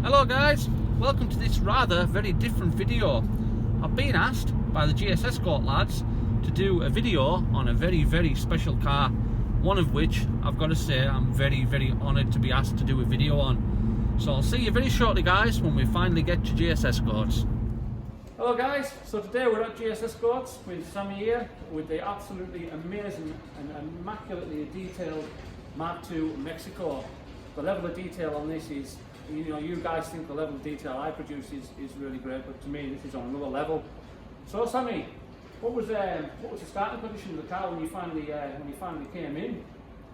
Hello guys, welcome to this rather very different video. I've been asked by the GS Escort lads to do a video on a very special car, one of which I've got to say I'm very honoured to be asked to do a video on. So I'll see you very shortly guys when we finally get to GS Escorts. Hello guys, so today we're at GS Escorts with Sammy here with the absolutely amazing and immaculately detailed Mk2 Mexico. The level of detail on this is, you know, you guys think the level of detail I produce is really great, but to me this is on another level. So Sammy, what was the starting position of the car when you finally came in?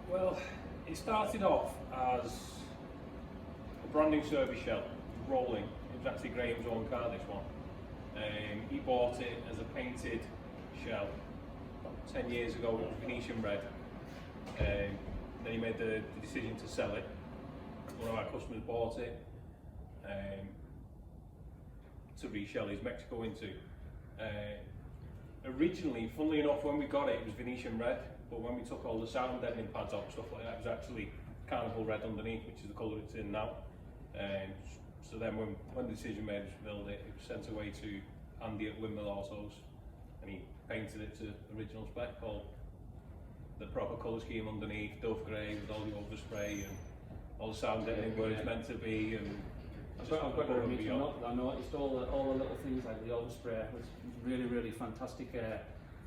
Well, it started off as a brand new service shell, rolling. It was actually Graham's own car, this one. He bought it as a painted shell about 10 years ago. It was Venetian red. Then he made the decision to sell it. One of our customers bought it to reshell his Mexico into. Originally, funnily enough, when we got it, it was Venetian red, but when we took all the sound deadening pads off, stuff like that, it was actually Carnival red underneath, which is the colour it's in now. So then when the decision made to build it, it was sent away to Andy at Windmill Autos, and he painted it to original spec, called the proper colour scheme underneath, dove grey with all the overspray and all the sound deadening where it's meant to be. And I've got to admit, I noticed all the little things like the overspray was really fantastic,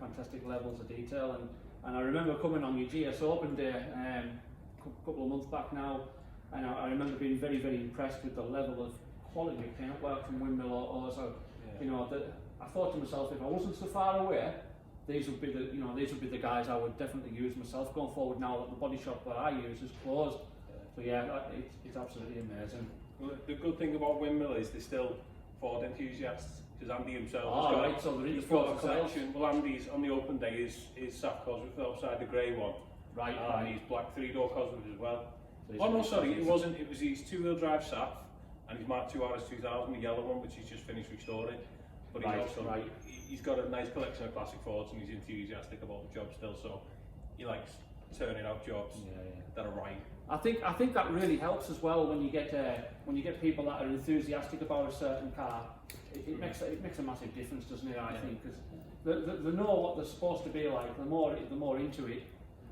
fantastic levels of detail. And I remember coming on your GS Open Day a couple of months back now, and I remember being very impressed with the level of quality of paintwork from Windmill Autos. You know, I thought to myself, if I wasn't so far away, these would be the guys I would definitely use myself going forward. Now that the body shop that I use is closed, so yeah, it's absolutely amazing. Well, the good thing about Windmill is they're still Ford enthusiasts, because Andy himself he's got a collection. Well, Andy's on the open day is Saf Cosworth outside the grey one, and he's black 3-door Cosworth as well. So oh no, sorry, it wasn't. It was his 2-wheel drive Saf and his Mk2 RS2000, the yellow one, which he's just finished restoring. But he's got a nice collection of classic Fords, and he's enthusiastic about the job still. So he likes turning out jobs that are right. I think that really helps as well when you get people that are enthusiastic about a certain car. It makes a massive difference, doesn't it? I think, because they know what they're supposed to be like. The more into it.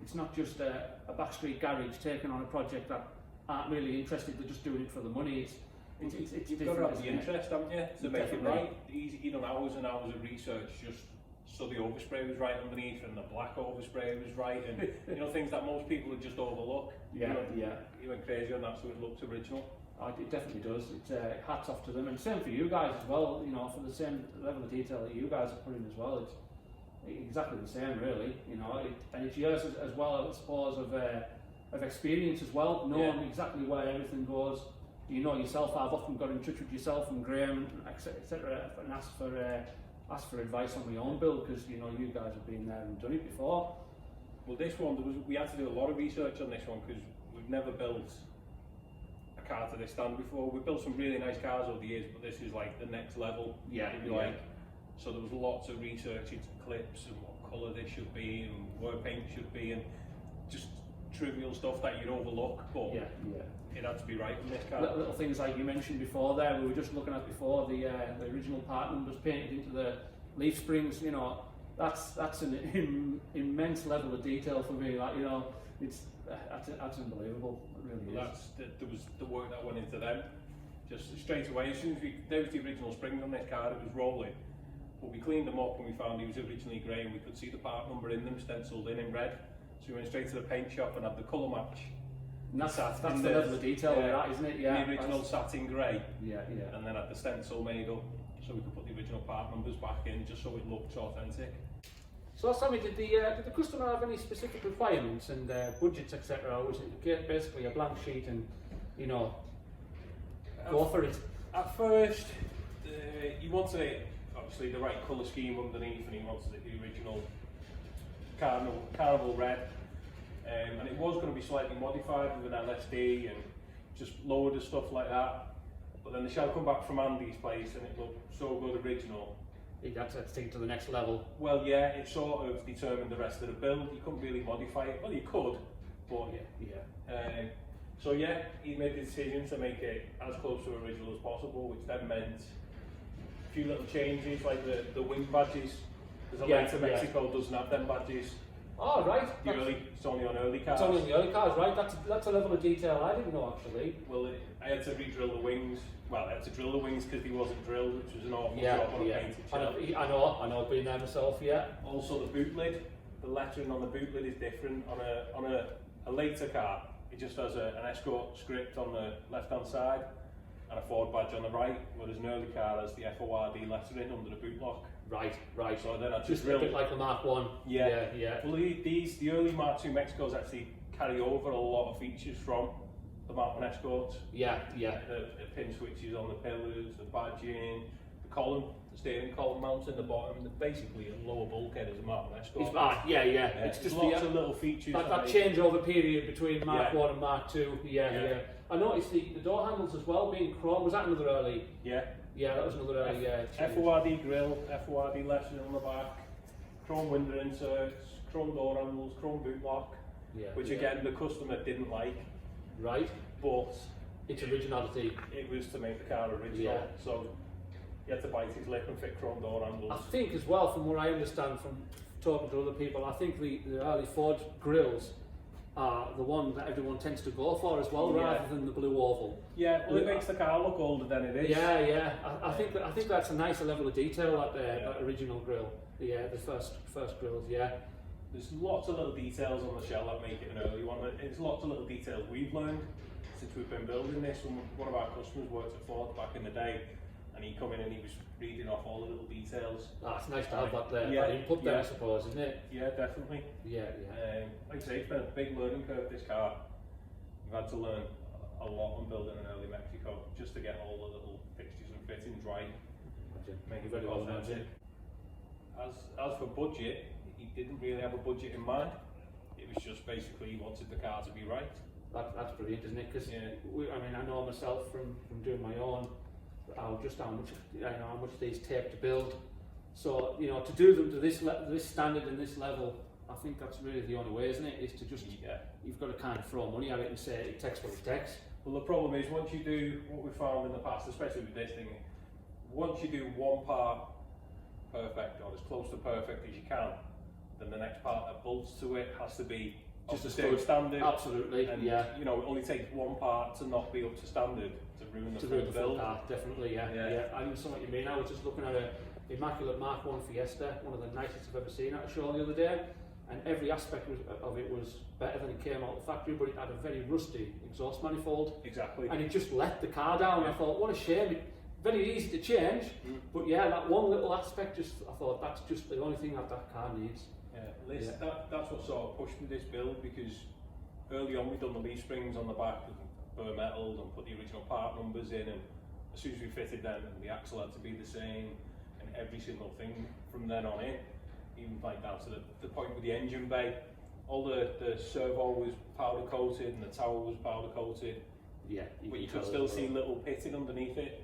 It's not just a backstreet garage taking on a project that aren't really interested. They're just doing it for the money. It's You've got to have the interest, haven't you, to make it right. He done hours and hours of research just so the overspray was right underneath and the black overspray was right, and you know, things that most people would just overlook. He went crazy on that, so it looks original. It definitely does. It's hats off to them, and same for you guys as well. You know, for the same level of detail that you guys are putting as well. It's exactly the same, really. You know, and it's yours as well, I suppose, of experience as well, knowing exactly where everything goes. You know yourself. I've often got in touch with yourself and Graham, etc., and asked for advice on my own build, because you know you guys have been there and done it before. Well, this one we had to do a lot of research on this one, because we've never built a car to this stand before. We've built some really nice cars over the years, but this is like the next level. Like. So there was lots of research into clips and what colour they should be and where paint should be, and just trivial stuff that you'd overlook, but it had to be right in this car. Little things like you mentioned before there, we were just looking at before, the original part numbers painted into the leaf springs. You know, that's an immense level of detail for me. Like, you know, that's unbelievable. It really is. There was the work that went into them. Just straight away, as soon as there was the original springs on this car, it was rolling. But we cleaned them up and we found he was originally grey, and we could see the part number in them stenciled in red. So we went straight to the paint shop and had the colour match. And that's the level of detail of that, isn't it? The original satin grey. And then had the stencil made up, so we could put the original part numbers back in, just so it looked authentic. So Sammy, did the customer have any specific requirements and budgets, etc., or was it basically a blank sheet and, you know, go for it? At first, he wanted obviously the right colour scheme underneath, and he wanted the original Carnival red, and it was going to be slightly modified with an LSD and just lowered and stuff like that. But then the shell come back from Andy's place and it looked so good original. You had to take it to the next level. Well, yeah, it sort of determined the rest of the build. You couldn't really modify it. Well, you could, but So yeah, he made the decision to make it as close to original as possible, which then meant a few little changes, like the wing badges. Because the later Mexico doesn't have them badges. Oh, right. It's only on early cars. It's only on the early cars, right? That's a level of detail I didn't know, actually. Well, I had to re-drill the wings. Well, I had to drill the wings because they wasn't drilled, which was an awful job on a painted shell. I know, I've been there myself, yeah. Also the boot lid, the lettering on the boot lid is different. On a later car, it just has an Escort script on the left-hand side and a Ford badge on the right, whereas an early car has the FORD lettering under the boot lock. Right. So then I just a bit like the Mark 1. Yeah. Well, the early Mark 2 Mexicos actually carry over a lot of features from the Mark 1 Escorts. Yeah. The pin switches on the pillars, the badging, the column, the steering column mounts in the bottom. Basically, a lower bulkhead as a Mark 1 Escort. It's just lots of little features. That changeover period between Mark 1 and Mark 2. Yeah. I noticed the door handles as well being chrome. Was that another early? Yeah, that was another early FORD grille, FORD lettering on the back, chrome window inserts, chrome door handles, chrome boot lock, which again the customer didn't like. Right. But it's originality. It was to make the car original, so he had to bite his lip and fit chrome door handles. I think as well, from what I understand from talking to other people, I think the early Ford grills are the one that everyone tends to go for as well, rather than the blue oval. Yeah, well, it makes the car look older than it is. Yeah. I think that's a nicer level of detail, that original grill. Yeah, the first grills. Yeah. There's lots of little details on the shell that make it an early one. It's lots of little details we've learned since we've been building this. One of our customers worked at Ford back in the day, and he come in and he was reading off all the little details. It's nice to have that input there, I suppose, isn't it? Yeah, definitely. Yeah. Like I say, it's been a big learning curve, this car. We've had to learn a lot on building an early Mexico, just to get all the little fixtures and fittings right. Make it very well imagine. As for budget, he didn't really have a budget in mind. It was just basically he wanted the car to be right. That's brilliant, isn't it? Because I know myself from doing my own, how much these take to build. So to do them to this standard and this level, I think that's really the only way, isn't it? Is to just you've got to kind of throw money at it and say it takes what it takes. Well, the problem is once you do what we found in the past, especially with this thing, once you do one part perfect or as close to perfect as you can, then the next part that bolts to it has to be just a same standard. Absolutely, and it only takes one part to not be up to standard to ruin the full car. Definitely, yeah. I understand what you mean. I was just looking at an immaculate Mark 1 Fiesta, one of the nicest I've ever seen at a show the other day, and every aspect of it was better than it came out of the factory, but it had a very rusty exhaust manifold. Exactly. And it just let the car down. I thought, what a shame. Very easy to change, but that one little aspect, I thought that's just the only thing that car needs. That's what sort of pushed me this build, because early on we'd done the leaf springs on the back, bare metal, and put the original part numbers in, and as soon as we fitted them, the axle had to be the same, and every single thing from then on in, even like down to the point with the engine bay, all the servo was powder coated and the tower was powder coated. Yeah, but you could still see little pitting underneath it.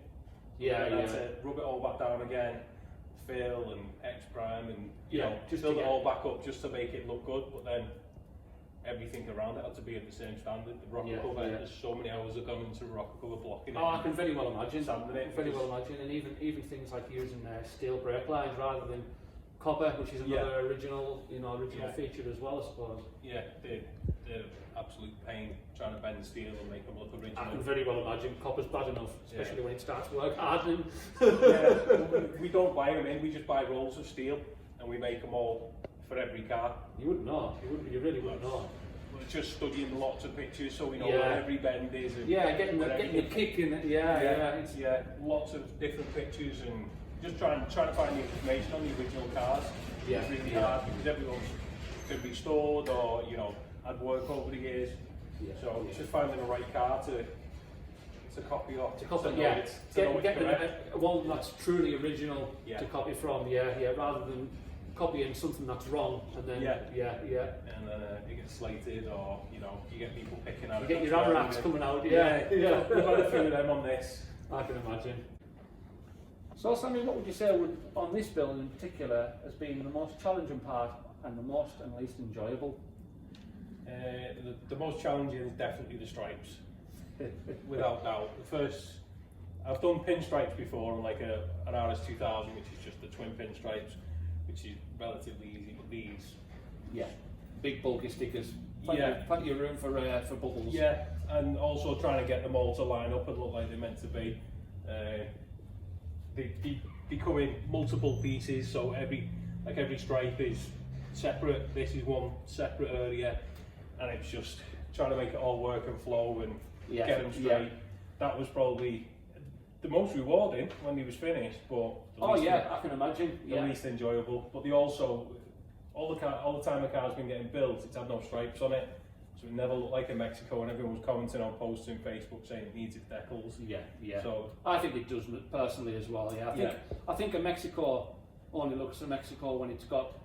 Rub it all back down again, fill and X prime, and just build it all back up just to make it look good. But then everything around it had to be at the same standard. The rocker cover, there's so many hours have gone into rocker cover blocking it. I can very well imagine. And even things like using steel brake lines rather than copper, which is another original feature as well, I suppose. Yeah, the absolute pain trying to bend steel and make them look original. I can very well imagine copper's bad enough, especially when it starts work hardening. We don't buy them in, we just buy rolls of steel and we make them all for every car. You wouldn't know, you really wouldn't know. We're just studying lots of pictures so we know where every bend is. And getting the kick in it, lots of different pictures and just trying to find the information on the original cars. It's really hard because everyone's been restored or had work over the years. So it's just finding the right car to copy off. Getting one that's truly original to copy from. Rather than copying something that's wrong and then and then it gets slated, or you get people picking out. You get your anoraks coming out. We've had a few of them on this. I can imagine. So Sammy, what would you say on this build in particular has been the most challenging part and the most and least enjoyable? The most challenging is definitely the stripes. without doubt. The first, I've done pinstripes before on like an RS2000, which is just the twin pinstripes, which is relatively easy. But these, yeah, big bulky stickers. Plenty of room for bubbles. Yeah, and also trying to get them all to line up and look like they're meant to be. They come in multiple pieces, so every stripe is separate. This is one separate area, and it's just trying to make it all work and flow and get them straight. Yeah. That was probably the most rewarding when he was finished, but I can imagine. The least enjoyable. But they also, all the time the car's been getting built, it's had no stripes on it, so it never looked like a Mexico, and everyone was commenting on posts on Facebook saying it needs its decals. Yeah. So I think it does personally as well. Yeah, I think a Mexico only looks a Mexico when it's got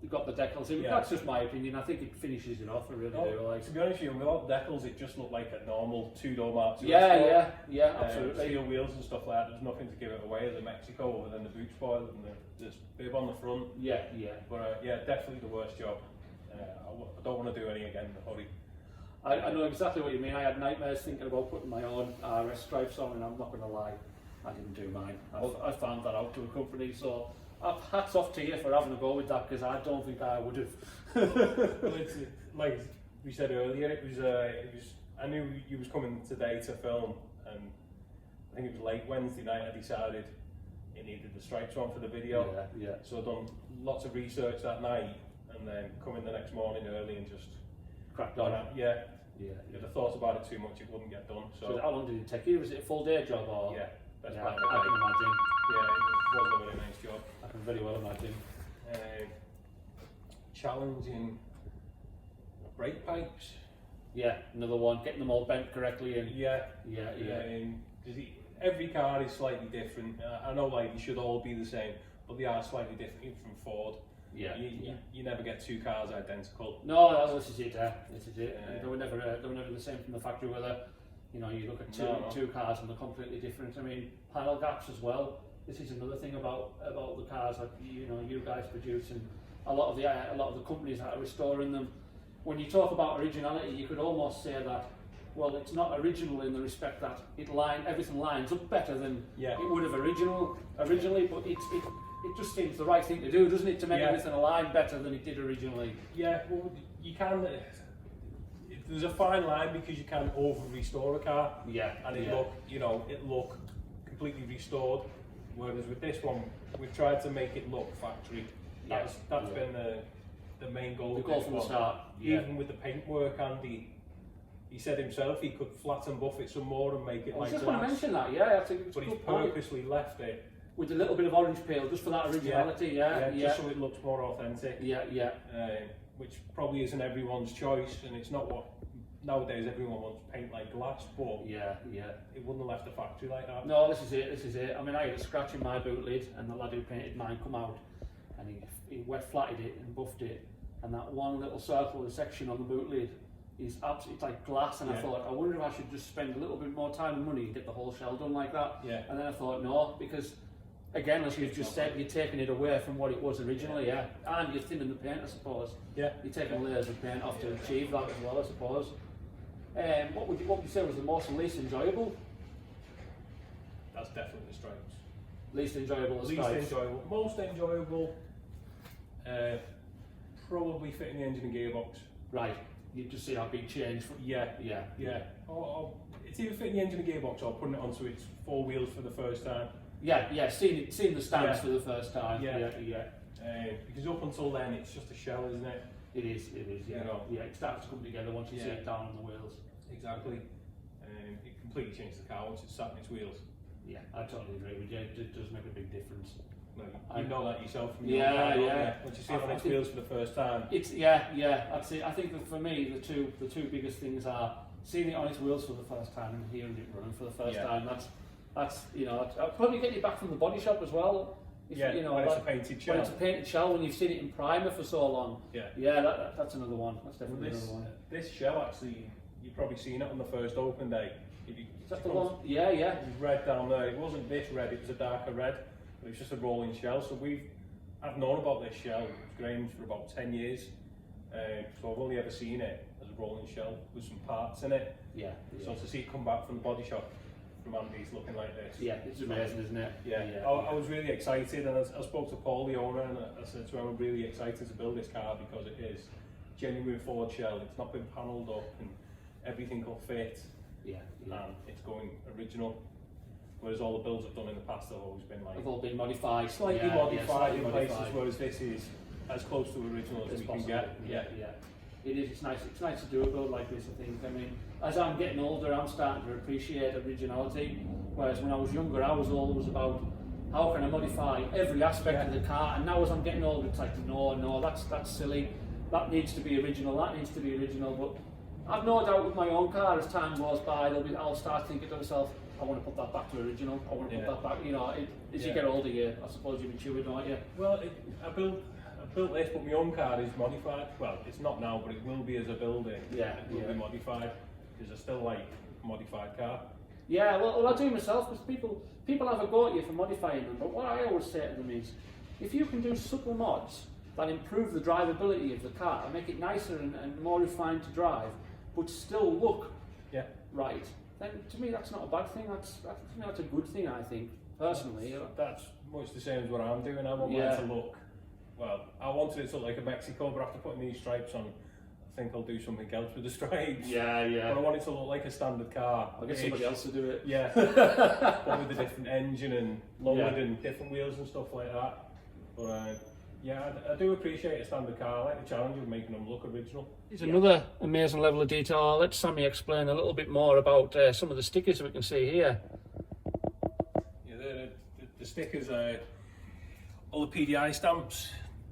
the decals in. That's just my opinion. I think it finishes it off. I really do. Like, to be honest with you, without decals, it just looked like a normal two-door Mark II. Yeah, absolutely. Steel wheels and stuff like that. There's nothing to give it away as a Mexico other than the boot spoil and the bib on the front. Yeah. But definitely the worst job. I don't want to do any again in a hurry. I know exactly what you mean. I had nightmares thinking about putting my own RS stripes on, and I'm not going to lie, I didn't do mine. I found that out to a company, so hats off to you for having a go with that, because I don't think I would have. Well, it's, like we said earlier, it was. I knew you was coming today to film, and I think it was late Wednesday night. I decided it needed the stripes on for the video. Yeah. So I done lots of research that night, and then come in the next morning early and just cracked on. Yeah. If I thought about it too much, it wouldn't get done. So how long did it take you? Was it a full day job or? Yeah. I can imagine. Yeah, it was a very nice job. I can very well imagine. Challenging brake pipes. Yeah, another one. Getting them all bent correctly and. Yeah. Because every car is slightly different. I know like they should all be the same, but they are slightly different. Even from Ford. You never get two cars identical. No, this is it. This is it. They were never the same from the factory. Whether you look at two cars and they're completely different. I mean, panel gaps as well. This is another thing about the cars that you guys produce, and a lot of the companies that are restoring them. When you talk about originality, you could almost say that, well, it's not original in the respect that everything lines up better than it would have originally, but it just seems the right thing to do, doesn't it, to make everything align better than it did originally? Yeah, well, you can. There's a fine line because you can over restore a car. And it look completely restored. Whereas with this one, we've tried to make it look factory. That's been the main goal. The goal from the start. Even with the paintwork, Andy, he said himself he could flatten buff it some more and make it like glass. I was just going to mention that. But he's purposely left it with a little bit of orange peel just for that originality. Just so it looks more authentic. Which probably isn't everyone's choice, and it's not what nowadays everyone wants to paint like glass, but it wouldn't have left the factory like that. No, this is it. I mean, I had a scratch in my boot lid, and the lad who painted mine come out, and he wet flatted it and buffed it, and that one little circle, the section on the boot lid, is absolutely like glass. And I thought, I wonder if I should just spend a little bit more time and money and get the whole shell done like that. And then I thought, no, because again, as you've just said, you're taking it away from what it was originally, and you're thinning the paint, I suppose. You're taking layers of paint off to achieve that as well, I suppose. What would you say was the most and least enjoyable? That's definitely the stripes. Least enjoyable the stripes. Least enjoyable. Most enjoyable, probably fitting the engine and gearbox. Right. You just see how big change. Or it's either fitting the engine and gearbox or putting it onto its four wheels for the first time. Seeing the stance for the first time. Because up until then, it's just a shell, isn't it? It is. It starts to come together once you see it down on the wheels. Exactly. It completely changes the car once it's sat on its wheels. Yeah, I totally agree with you. It does make a big difference. You know that yourself from your car, once you see it on its wheels for the first time. That's it. I think that for me, the two biggest things are seeing it on its wheels for the first time and hearing it running for the first time. That's I'll probably get you back from the body shop as well. When it's a painted shell. When it's a painted shell, when you've seen it in primer for so long. That's another one. That's definitely another one. This shell actually, you've probably seen it on the first open day. Is that the one? Yeah. It was red down there. It wasn't this red, it was a darker red. But it was just a rolling shell. So I've known about this shell, Graham's, for about 10 years. So I've only ever seen it as a rolling shelf with some parts in it. Yeah. So to see it come back from the body shop from Andy's looking like this. Yeah, it's amazing, isn't it? Yeah. I was really excited, and I spoke to Paul, the owner, and I said to him, I'm really excited to build this car because it is genuine Ford shell. It's not been panelled up, and everything will fit. Yeah. And it's going original. Whereas all the builds I've done in the past have always been like... They've all been modified. Slightly modified slightly in modified. places, whereas this is as close to original as we can get. Yeah. It is. It's nice to do a build like this, I think. I mean, as I'm getting older, I'm starting to appreciate originality. Whereas when I was younger, I was always about how can I modify every aspect of the car. And now as I'm getting older, it's like, no, that's silly. That needs to be original. That needs to be original. But I've no doubt with my own car, as time goes by, I'll start thinking to myself, I want to put that back to original. I want to put that back. You know, as you get older, I suppose you mature, don't you? Well, I built this, but my own car is modified. Well, it's not now, but it will be as a building. Yeah, it will be modified because I still like a modified car. Yeah, well, I do myself because people have a go at you for modifying them. But what I always say to them is, if you can do subtle mods that improve the drivability of the car, make it nicer and more refined to drive, but still look right, then to me that's not a bad thing. That's a good thing, I think, personally. That's much the same as what I'm doing. I want mine to look, well, I wanted it to look like a Mexico, but after putting these stripes on, I think I'll do something else with the stripes. Yeah. But I want it to look like a standard car. I'll get somebody else to do it. Yeah. But with a different engine and lowered and different wheels and stuff like that. But yeah, I do appreciate a standard car. I like the challenge of making them look original. There's another amazing level of detail. I'll let Sammy explain a little bit more about some of the stickers we can see here. Yeah, the stickers are all the PDI stamps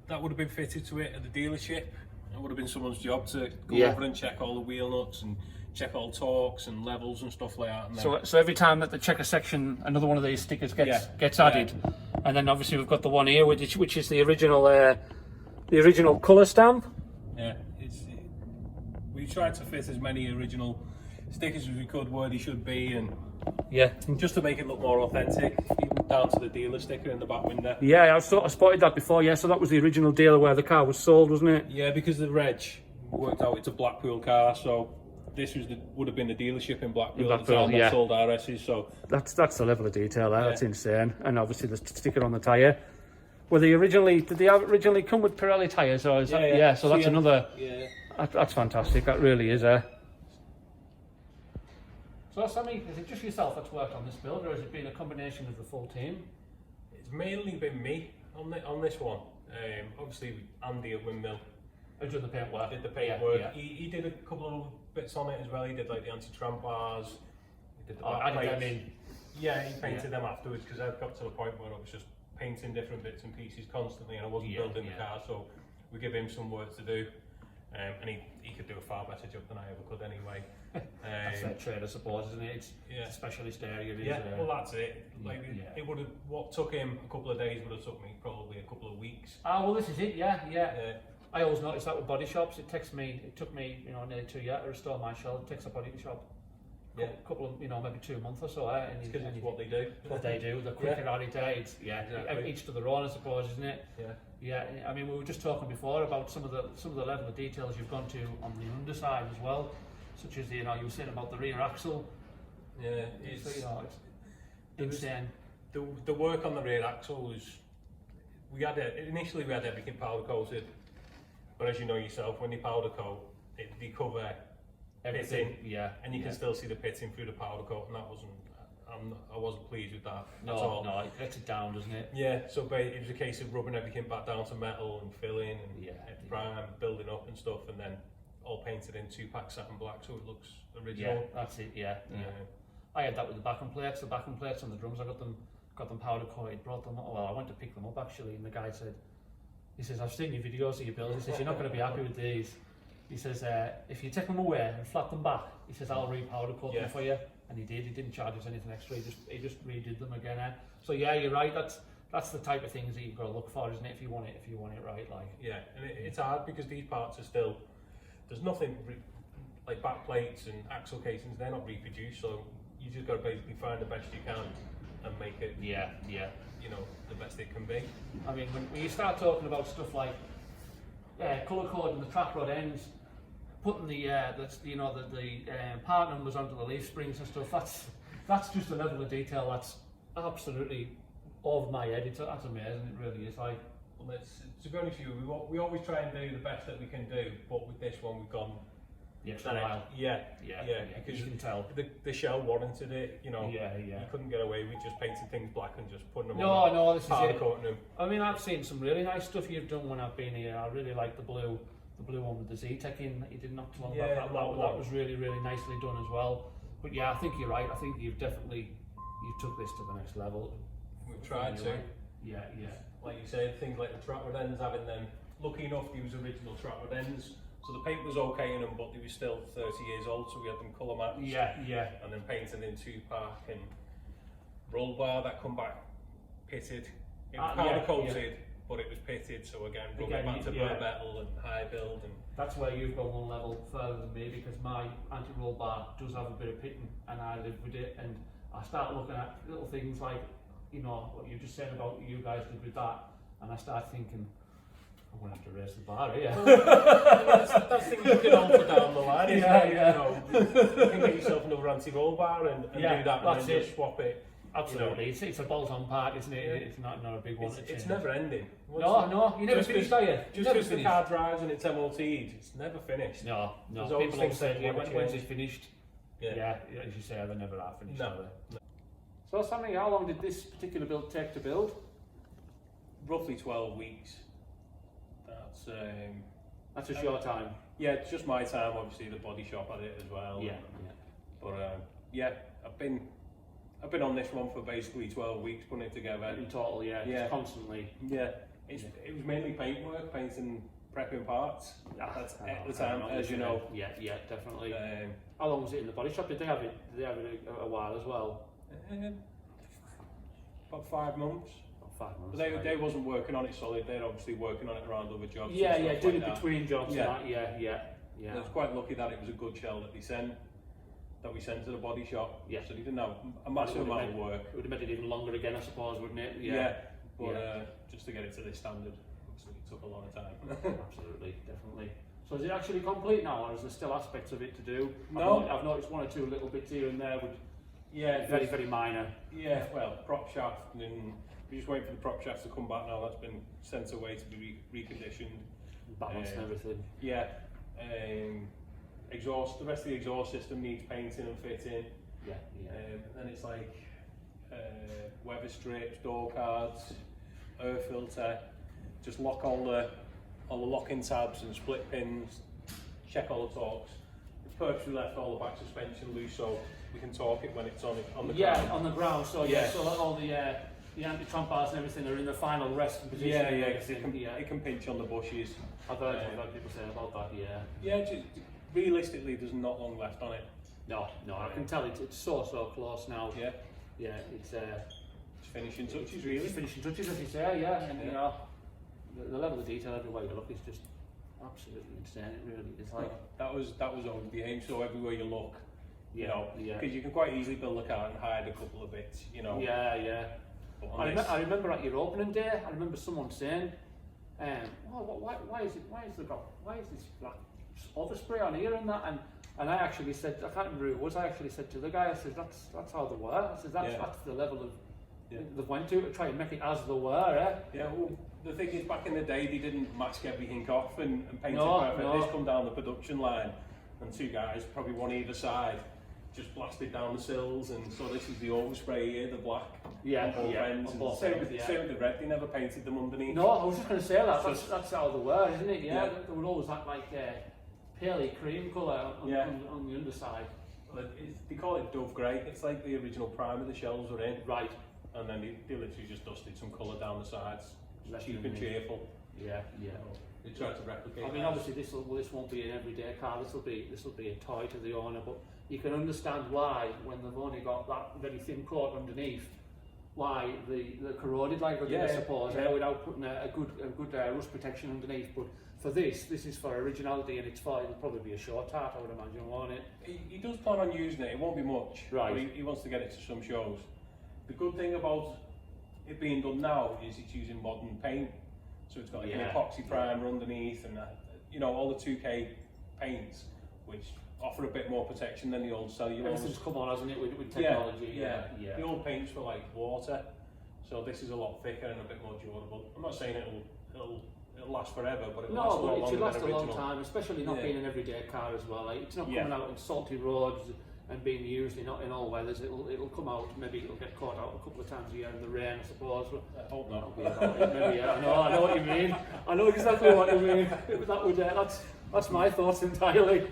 that would have been fitted to it at the dealership. It would have been someone's job to go over and check all the wheel nuts and check all torques and levels and stuff like that. And so every time that they check a section, another one of these stickers gets added. And then obviously we've got the one here, which is the original colour stamp. Yeah, we tried to fit as many original stickers as we could where they should be, and just to make it look more authentic, even down to the dealer sticker in the back window. Yeah, I spotted that before. Yeah, so that was the original dealer where the car was sold, wasn't it? Yeah, because the reg worked out it's a Blackpool car, so this would have been the dealership in Blackpool at the time that sold RS's. So that's the level of detail there. That's insane. And obviously the sticker on the tyre. Did they originally come with Pirelli tyres, or is that? So that's another. Yeah. That's fantastic. That really is. So Sammy, is it just yourself that's worked on this build, or has it been a combination of the full team? It's mainly been me on this one. Obviously Andy at Windmill. I did the paintwork. Did the paintwork. Yeah. He did a couple of bits on it as well. He did like the anti-tramp bars. He did the back plates. Yeah, he painted them afterwards because I've got to the point where I was just painting different bits and pieces constantly, and I wasn't building the car. So we give him some work to do, and he could do a far better job than I ever could anyway. That's their trade, I suppose, isn't it? It's a specialist area. Well, that's it. Like it would have. What took him a couple of days would have took me probably a couple of weeks. Ah, well, this is it. Yeah. I always noticed that with body shops. It took me, nearly 2 years to restore my shell. It takes a body shop a couple of, maybe 2 months or so. It's because it's what they do. It's what they do. The quicker on it, exactly. Each to their own, I suppose, isn't it? Yeah. I mean, we were just talking before about some of the level of details you've gone to on the underside as well, such as you were saying about the rear axle. Yeah, it's insane. The work on the rear axle was. Initially we had everything powder coated. But as you know yourself, when you powder coat, they cover everything, and you can still see the pitting through the powder coat, and that I wasn't pleased with that at all. No, it lets it down, doesn't it? Yeah, so it was a case of rubbing everything back down to metal and filling and prime, building up and stuff, and then all painted in 2-pack satin black, so it looks original. Yeah, that's it. Yeah. I had that with the backing plates. The backing plates on the drums, I got them powder coated. Brought them. Well, I went to pick them up actually, and the guy said. He says, I've seen your videos of your builds. He says, you're not going to be happy with these. He says, if you take them away and flat them back, he says, I'll re-powder coat them for you. And he did. He didn't charge us anything extra. He just redid them again. So yeah, you're right. That's the type of things that you've got to look for, isn't it? If you want it right, like. Yeah, and it's hard because these parts are still. There's nothing like back plates and axle casings. They're not reproduced, so you just got to basically find the best you can and make it. The best it can be. I mean, when you start talking about stuff like colour coding the track rod ends, putting the part numbers onto the leaf springs and stuff. That's just a level of detail that's absolutely over my head. That's amazing. It really is. Like, well, to be honest with you, we always try and do the best that we can do, but with this one we've gone. Yeah, because you can tell the shell warranted it. You know, you couldn't get away with just painting things black and just putting them on. No, this is it. Coating them. I mean, I've seen some really nice stuff you've done when I've been here. I really like the blue one with the Z-Tech in that you did not too long back. That was really, really nicely done as well. But yeah, I think you're right. I think you took this to the next level. We've tried to. Yeah. Like you said, things like the track rod ends, having them. Lucky enough, they was original track rod ends. So the paint was okay in them, but they were still 30 years old, so we had them colour matched. Yeah. And then painted in 2-pack and roll bar that come back pitted. It was powder coated, but it was pitted, so again, rubber back to bare metal and high build. And that's where you've gone one level further than me, because my anti-roll bar does have a bit of pitting, and I live with it, and I start looking at little things like, you know, what you just said about what you guys did with that, and I start thinking, I'm going to have to raise the bar here. that's things you can alter down the line. You know, you can get yourself another anti-roll bar and do that, and then just swap it. Absolutely, you know. It's a bolt-on part, isn't it? Yeah. It's not a big one. It's never ending. No, you never finished, are you? Just because the car drives and it's MOT'd, it's never finished. No. People always say, when's it finished? Yeah, as you say, they never are finished. No. So, Sammy, how long did this particular build take to build? Roughly 12 weeks. That's a short time. Yeah, it's just my time. Obviously, the body shop had it as well. But I've been on this one for basically 12 weeks putting it together. In total, just constantly. Yeah, it was mainly paintwork, painting, prepping parts. That's at the time, as you know. Yeah, definitely. How long was it in the body shop? Did they have it? A while as well? About 5 months. But they wasn't working on it solid. They're obviously working on it around other jobs. Doing it between jobs. Yeah. I was quite lucky that it was a good shell that we sent to the body shop. Yeah. So they didn't have a massive amount of work. It would have made it even longer again, I suppose, wouldn't it? But just to get it to this standard, it took a lot of time. Absolutely, definitely. So is it actually complete now, or is there still aspects of it to do? No. I've noticed 1 or 2 little bits here and there, but very, very minor. Yeah, well, prop shaft, and we're just waiting for the prop shaft to come back now. That's been sent away to be reconditioned. Balanced and everything. Yeah. Exhaust, the rest of the exhaust system needs painting and fitting. And then it's like weather strips, door cards, air filter. Just lock all the locking tabs and split pins. Check all the torques. It's purposely left all the back suspension loose so we can torque it when it's on the ground. Yeah, on the ground. So so that all the anti-trump bars and everything are in the final resting position. It can pinch on the bushes. I've heard people say about that. Realistically, there's not long left on it. No, I can tell it's so close now. It's finishing touches, really. It's finishing touches, as you say, and you know, the level of detail everywhere you look is just absolutely insane. It really is. Like that was always the aim. So everywhere you look, you know, because you can quite easily build a car and hide a couple of bits, you know. I remember at your opening day, I remember someone saying, why is this black overspray on here and that, and I actually said, I can't remember who it was, I actually said to the guy, I said that's how they were. I said that's the level of they went to try and make it as they were. Well, the thing is, back in the day they didn't mask everything off and paint it perfect. This come down the production line and 2 guys, probably one either side, just blasted down the sills, and so this is the overspray here, the black. Ends, and same with the red, they never painted them underneath. No, I was just going to say that, that's how they were, isn't it? They would always act like paley cream colour on the underside. Well, they call it dove grey. It's like the original primer the shells were in. Right. And then they literally just dusted some colour down the sides. Cheap and cheerful. They tried to replicate. I mean, obviously this won't be an everyday car. This will be a toy to the owner. But you can understand why, when they've only got that very thin coat underneath, why the corroded like I suppose, without putting a good rust protection underneath. But for this is for originality, and it'll probably be a short tart, I would imagine, won't it? He does plan on using it. It won't be much. Right. But he wants to get it to some shows. The good thing about it being done now is it's using modern paint. So it's got like an epoxy primer underneath, and you know, all the 2K paints, which offer a bit more protection than the old cellulose. Everything's come on, hasn't it, with technology? Yeah. The old paints were like water, so this is a lot thicker and a bit more durable. I'm not saying it'll last forever, but it'll last a lot longer. No, but it should last than a long original. time, especially not being an everyday car as well. Like, it's not coming out on salty roads and being used in all weathers. It'll come out, maybe it'll get caught out a couple of times a year in the rain, I suppose. But I hope not. Maybe, yeah, I know what you mean. I know exactly what you mean. That's my thoughts entirely.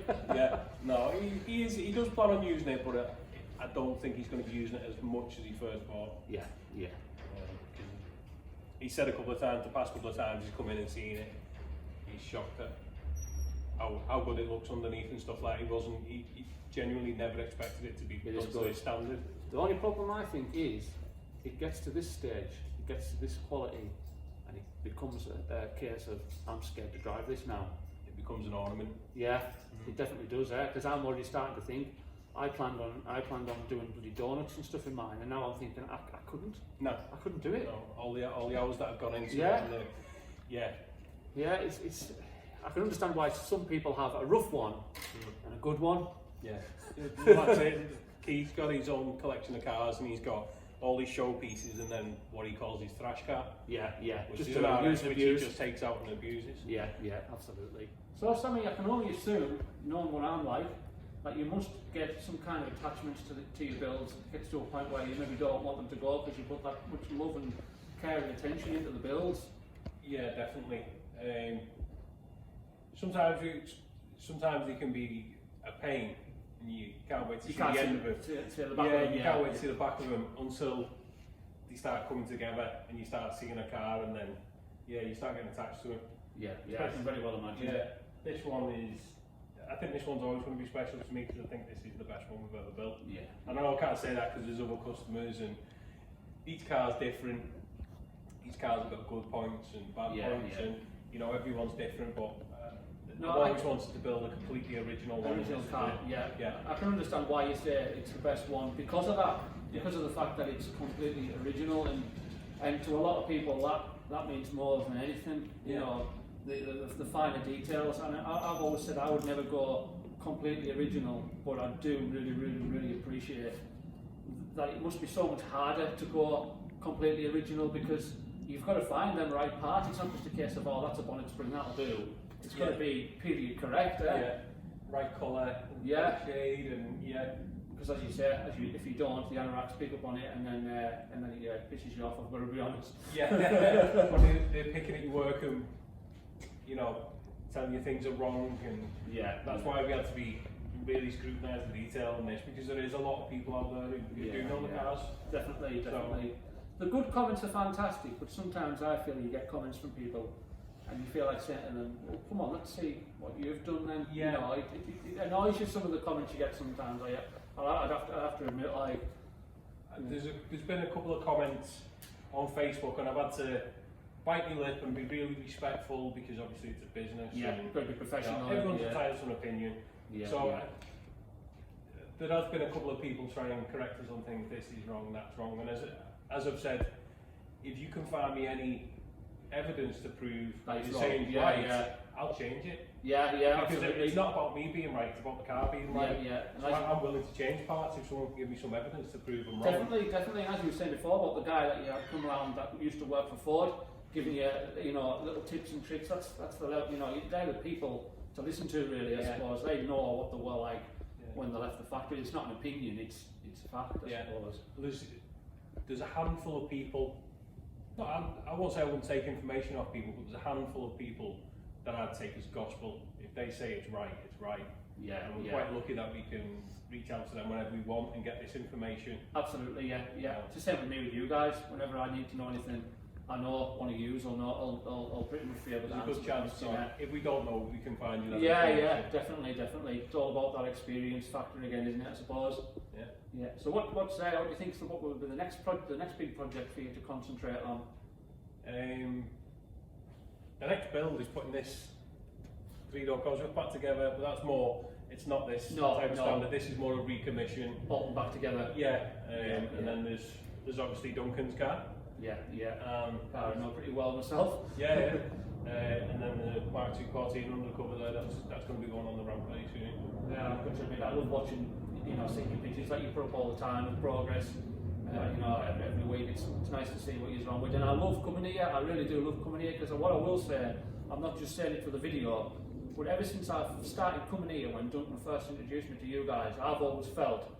No, he does plan on using it, but I don't think he's going to be using it as much as he first bought. Yeah. He said the past couple of times he's come in and seen it, he's shocked at how good it looks underneath and stuff like that. He genuinely never expected it to be done to his standard. The only problem I think is, it gets to this stage, it gets to this quality, and it becomes a case of, I'm scared to drive this now. It becomes an ornament. Yeah, it definitely does, because I'm already starting to think, I planned on doing bloody donuts and stuff in mine, and now I'm thinking I couldn't. No, I couldn't do it. No, all the hours that have gone into it. And it's. I can understand why some people have a rough one and a good one. Yeah, that's it. Keith's got his own collection of cars, and he's got all these show pieces, and then what he calls his thrash car. Which just he just takes out and abuses. Yeah, absolutely. So Sammy, I can only assume, knowing what I'm like, that you must get some kind of attachments to your builds. It gets to a point where you maybe don't want them to go because you put that much love and care and attention into the builds. Yeah, definitely. Sometimes they can be a pain, and you can't wait to see the end of it. You can't wait to see the back of them until they start coming together, and you start seeing a car, and then you start getting attached to them. I can very well imagine. This one is. I think this one's always going to be special to me because I think this is the best one we've ever built. I know I can't say that because there's other customers, and each car's different. Each car's got good points and bad points, and you know, everyone's different. But I've always wanted to build a completely original car. I can understand why you say it's the best one because of that. Because of the fact that it's completely original, and to a lot of people that means more than anything. You know. The finer details, and I've always said I would never go completely original, but I do really appreciate that it must be so much harder to go completely original because you've got to find them right parts. It's not just a case of, oh, that's a bonnet spring, that'll do. It's got to be period correct, right colour, right shade, and because as you say, if you don't, the anoraks pick up on it, and then it pisses you off. I've got to be honest. When they're picking at your work and telling you things are wrong, and that's why we had to be really scrutinise the detail on this, because there is a lot of people out there who do know the cars. Definitely. The good comments are fantastic, but sometimes I feel you get comments from people and you feel like saying to them, well, come on, let's see what you've done then. You know, it annoys you, some of the comments you get sometimes. I'd have to admit, there's been a couple of comments on Facebook, and I've had to bite my lip and be really respectful because obviously it's a business. You've got to be professional. Everyone's entitled to an opinion. There has been a couple of people trying to correct us on things. This is wrong, that's wrong. And as I've said, if you can find me any evidence to prove that it's saying right, I'll change it. Because absolutely. It's not about me being right, it's about the car being right. So I'm willing to change parts if someone can give me some evidence to prove I'm wrong. Definitely. As you were saying before about the guy that you had come around that used to work for Ford, giving you little tips and tricks. That's the level. They're the people to listen to, really. I suppose they know what they were like when they left the factory. It's not an opinion; it's a fact. I suppose. There's a handful of people. No, I won't say I wouldn't take information off people, but there's a handful of people that I'd take as gospel. If they say it's right, it's right. And we're quite lucky that we can reach out to them whenever we want and get this information. Absolutely, It's the same with me with you guys. Whenever I need to know anything, I know, want to use or not, I'll pretty much be able to answer. There's a good chance. If we don't know, we can find you. Definitely. It's all about that experience factor again, isn't it? I suppose. So what do you think? What will be the next big project for you to concentrate on? The next build is putting this 3-door Cosworth back together, but that's more. It's not this type of standard. This is more a recommission. Bolton back together. And then there's obviously Duncan's car. Yeah. I know pretty well myself. Yeah. And then the Mk2 undercover there, that's going to be going on the ramp very soon. Yeah, I've got to admit, I love watching, seeing your pictures that you put up all the time with progress. Every week it's nice to see what you're on with, and I love coming here. I really do love coming here, because what I will say, I'm not just saying it for the video, but ever since I've started coming here, when Duncan first introduced me to you guys, I've always felt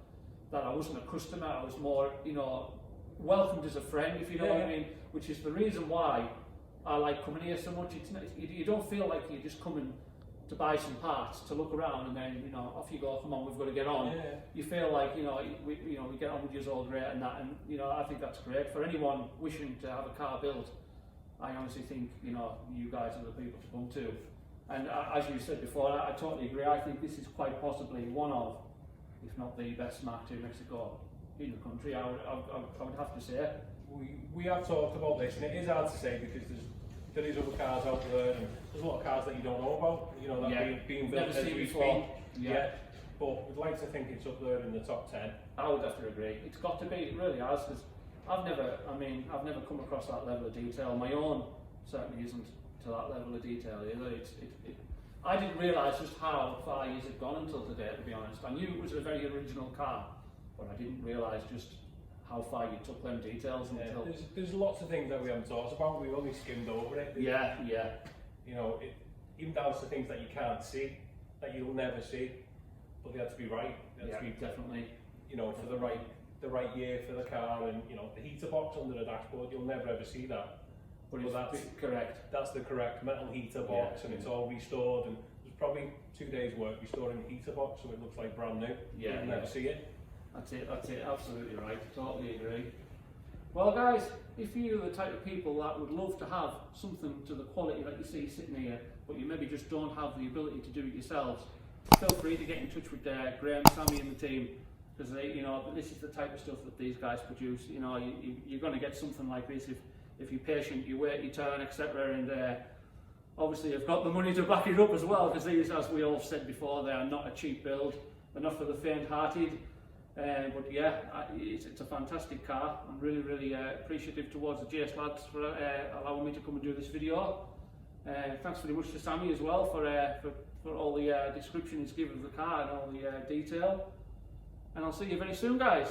that I wasn't a customer. I was more, welcomed as a friend, if you know what I mean. Which is the reason why I like coming here so much. It's not, you don't feel like you're just coming to buy some parts, to look around, and then off you go. Come on, we've got to get on. Yeah. You feel like we get on with you all great and that, and I think that's great for anyone wishing to have a car built. I honestly think you guys are the people to come to. And as you said before, I totally agree. I think this is quite possibly one of, if not the best Mk2 Mexico in the country. I would have to say. We have talked about this, and it is hard to say because there is other cars out there, and there's a lot of cars that you don't know about, that being built as we speak. Yeah. But we'd like to think it's up there in the top 10. I would have to agree. It's got to be, it really has, because I've never come across that level of detail. My own certainly isn't to that level of detail either. I didn't realise just how far years had gone until today, to be honest. I knew it was a very original car, but I didn't realise just how far you took them details until... There's lots of things that we haven't talked about. We've only skimmed over it. Yeah. Even down to things that you can't see, that you'll never see, but they have to be right. They have to be definitely. For the right year for the car, and the heater box under the dashboard. You'll never ever see that. But that's correct. That's the correct metal heater box, and it's all restored. And there's probably 2 days' work restoring the heater box, so it looks like brand new. You'll never see it. That's it, absolutely right, totally agree. Well guys, if you're the type of people that would love to have something to the quality that you see sitting here, but you maybe just don't have the ability to do it yourselves, feel free to get in touch with Graham, Sammy and the team, because this is the type of stuff that these guys produce. You're going to get something like this if you're patient, you wait your turn, etc. And obviously you've got the money to back it up as well, because these, as we all said before, they are not a cheap build. They're not for the faint-hearted. But yeah, it's a fantastic car. I'm really, really appreciative towards the GS lads for allowing me to come and do this video. Thanks very much to Sammy as well for all the description he's given of the car and all the detail. And I'll see you very soon, guys.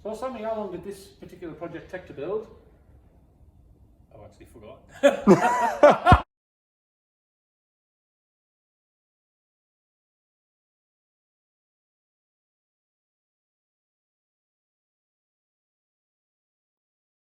So Sammy, how long did this particular project take to build? I've actually forgot.